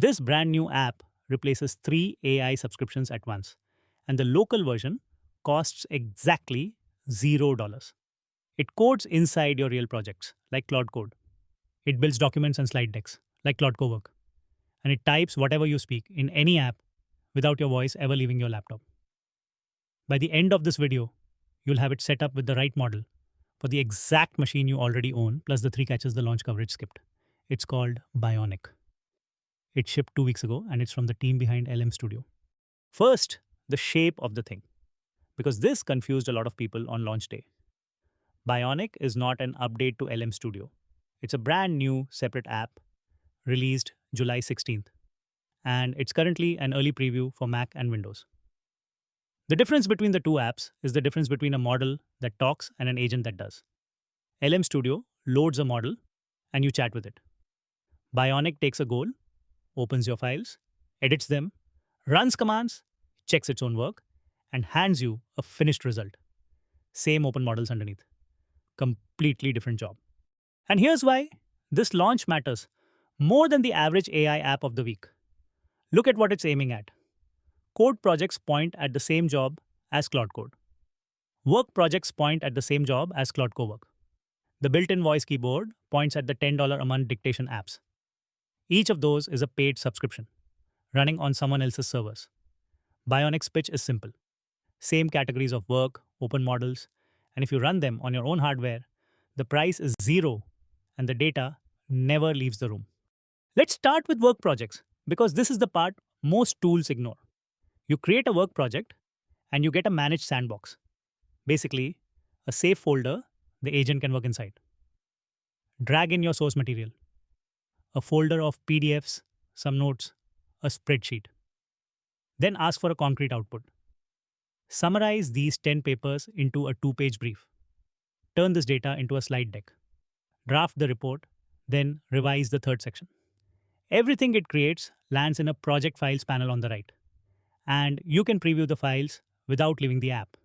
This brand new app replaces 3 AI subscriptions at once, and the local version costs exactly $0. It codes inside your real projects, like Claude Code. It builds documents and slide decks, like Claude Cowork. And it types whatever you speak in any app without your voice ever leaving your laptop. By the end of this video, you'll have it set up with the right model for the exact machine you already own, plus the 3 catches the launch coverage skipped. It's called Bionic. It shipped 2 weeks ago, and it's from the team behind LM Studio. First, the shape of the thing, because this confused a lot of people on launch day. Bionic is not an update to LM Studio. It's a brand new separate app released July 16th, and it's currently an early preview for Mac and Windows. The difference between the two apps is the difference between a model that talks and an agent that does. LM Studio loads a model and you chat with it. Bionic takes a goal, opens your files, edits them, runs commands, checks its own work, and hands you a finished result. Same open models underneath. Completely different job. And here's why this launch matters more than the average AI app of the week. Look at what it's aiming at. Code projects point at the same job as Claude Code. Work projects point at the same job as Claude Cowork. The built-in voice keyboard points at the $10 a month dictation apps. Each of those is a paid subscription, running on someone else's servers. Bionic's pitch is simple. Same categories of work, open models, and if you run them on your own hardware, the price is $0 and the data never leaves the room. Let's start with work projects, because this is the part most tools ignore. You create a work project and you get a managed sandbox. Basically, a safe folder the agent can work inside. Drag in your source material, a folder of PDFs, some notes, a spreadsheet. Then ask for a concrete output. Summarize these 10 papers into a 2-page brief. Turn this data into a slide deck. Draft the report, then revise the third section. Everything it creates lands in a project files panel on the right, and you can preview the files without leaving the app.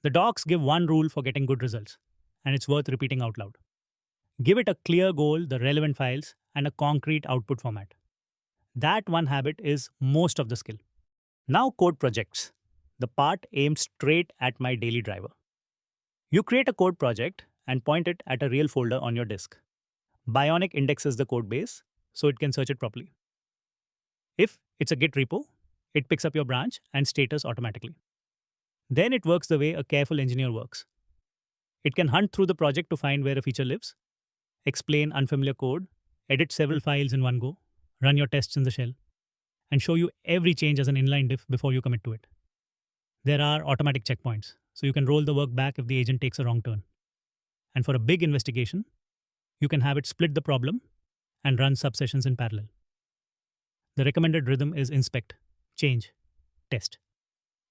The docs give one rule for getting good results, and it's worth repeating out loud. Give it a clear goal, the relevant files, and a concrete output format. That one habit is most of the skill. Now code projects, the part aimed straight at my daily driver. You create a code project and point it at a real folder on your disk. Bionic indexes the code base so it can search it properly. If it's a Git repo, it picks up your branch and status automatically. Then it works the way a careful engineer works. It can hunt through the project to find where a feature lives, explain unfamiliar code, edit several files in one go, run your tests in the shell, and show you every change as an inline diff before you commit to it. There are automatic checkpoints, so you can roll the work back if the agent takes a wrong turn. And for a big investigation, you can have it split the problem and run subsessions in parallel. The recommended rhythm is inspect, change, test.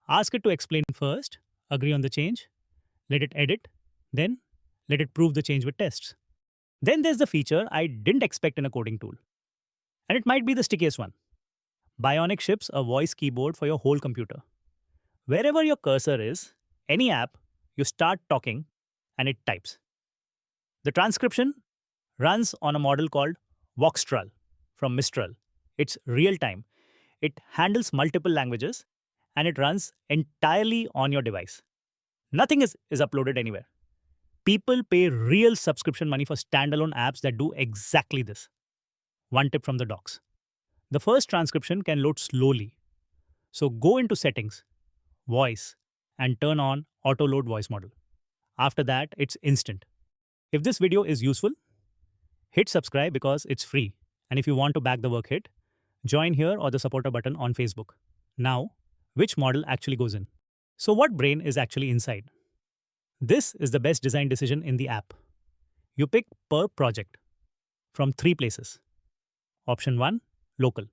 Ask it to explain first, agree on the change, let it edit, then let it prove the change with tests. Then there's the feature I didn't expect in a coding tool. And it might be the stickiest one. Bionic ships a voice keyboard for your whole computer. Wherever your cursor is, any app, you start talking and it types. The transcription runs on a model called Voxtral from Mistral. It's real time. It handles multiple languages and it runs entirely on your device. Nothing is uploaded anywhere. People pay real subscription money for standalone apps that do exactly this. One tip from the docs. The first transcription can load slowly. So go into settings, voice, and turn on auto load voice model. After that, it's instant. If this video is useful, hit subscribe because it's free. And if you want to back the work hit, join here or the supporter button on Facebook. Now, which model actually goes in? So what brain is actually inside? This is the best design decision in the app. You pick per project from 3 places. Option 1, local.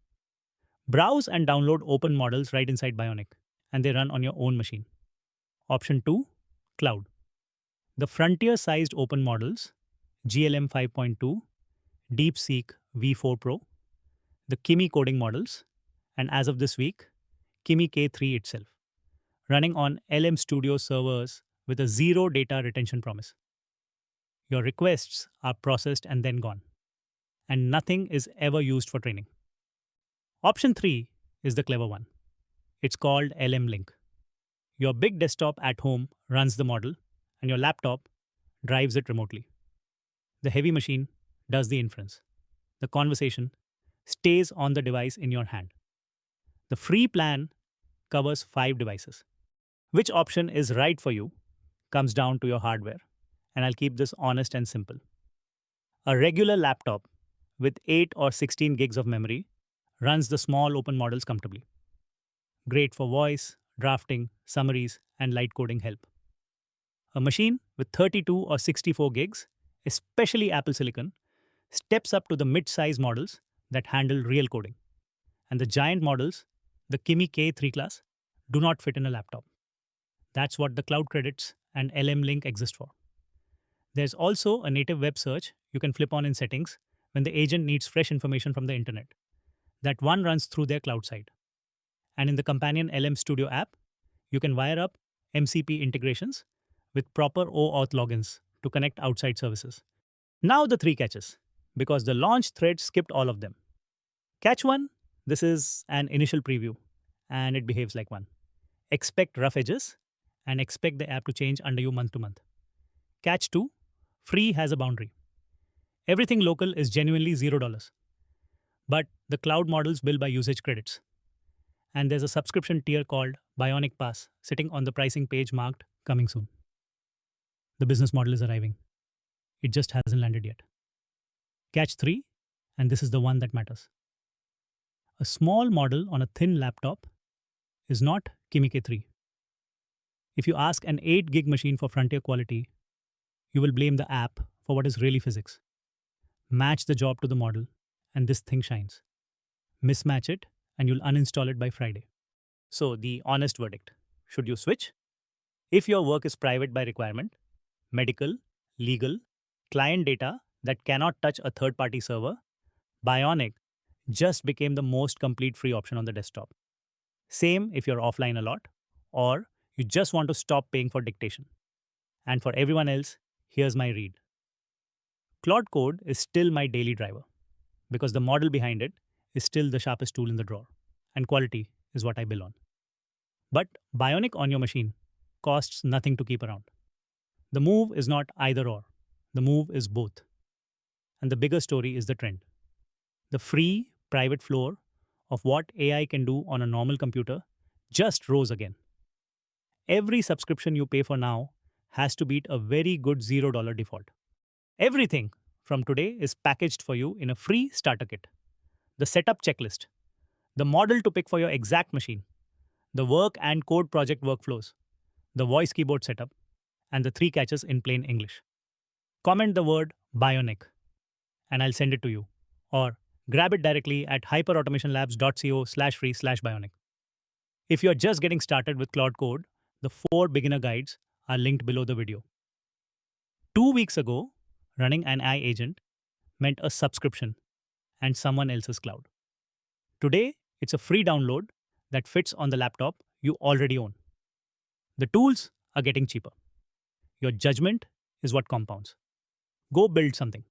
Browse and download open models right inside Bionic, and they run on your own machine. Option 2, cloud. The frontier-sized open models, GLM 5.2, DeepSeek V4 Pro, the Kimi coding models, and as of this week, Kimi K3 itself, running on LM Studio servers with a 0 data retention promise. Your requests are processed and then gone, and nothing is ever used for training. Option 3 is the clever one. It's called LM Link. Your big desktop at home runs the model, and your laptop drives it remotely. The heavy machine does the inference. The conversation stays on the device in your hand. The free plan covers 5 devices. Which option is right for you comes down to your hardware, and I'll keep this honest and simple. A regular laptop with 8 or 16 gigs of memory runs the small open models comfortably. Great for voice, drafting, summaries, and light coding help. A machine with 32 or 64 gigs, especially Apple Silicon, steps up to the mid-size models that handle real coding. And the giant models, the Kimi K3 class, do not fit in a laptop. That's what the Cloud Credits and LM Link exist for. There's also a native web search you can flip on in settings when the agent needs fresh information from the internet. That one runs through their cloud side. And in the companion LM Studio app, you can wire up MCP integrations with proper OAuth logins to connect outside services. Now the 3 catches, because the launch thread skipped all of them. Catch 1, this is an initial preview, and it behaves like one. Expect rough edges, and expect the app to change under you month to month. Catch 2, free has a boundary. Everything local is genuinely $0. But the cloud models bill by usage credits. And there's a subscription tier called Bionic Pass sitting on the pricing page marked coming soon. The business model is arriving. It just hasn't landed yet. Catch 3, and this is the one that matters. A small model on a thin laptop is not Kimi K3. If you ask an 8 gig machine for frontier quality, you will blame the app for what is really physics. Match the job to the model, and this thing shines. Mismatch it, and you'll uninstall it by Friday. So, the honest verdict, should you switch? If your work is private by requirement, medical, legal, client data that cannot touch a third-party server, Bionic just became the most complete free option on the desktop. Same if you're offline a lot, or you just want to stop paying for dictation. And for everyone else, here's my read. Claude Code is still my daily driver, because the model behind it is still the sharpest tool in the drawer, and quality is what I bill on. But Bionic on your machine costs nothing to keep around. The move is not either or, the move is both. And the bigger story is the trend. The free private floor of what AI can do on a normal computer just rose again. Every subscription you pay for now has to beat a very good $0 default. Everything from today is packaged for you in a free starter kit. The setup checklist, the model to pick for your exact machine, the work and code project workflows, the voice keyboard setup, and the 3 catches in plain English. Comment the word Bionic, and I'll send it to you. Or grab it directly at hyperautomationlabs.co/free/bionic. If you're just getting started with Claude Code, the 4 beginner guides are linked below the video. 2 weeks ago, running an AI agent meant a subscription and someone else's cloud. Today, it's a free download that fits on the laptop you already own. The tools are getting cheaper. Your judgment is what compounds. Go build something.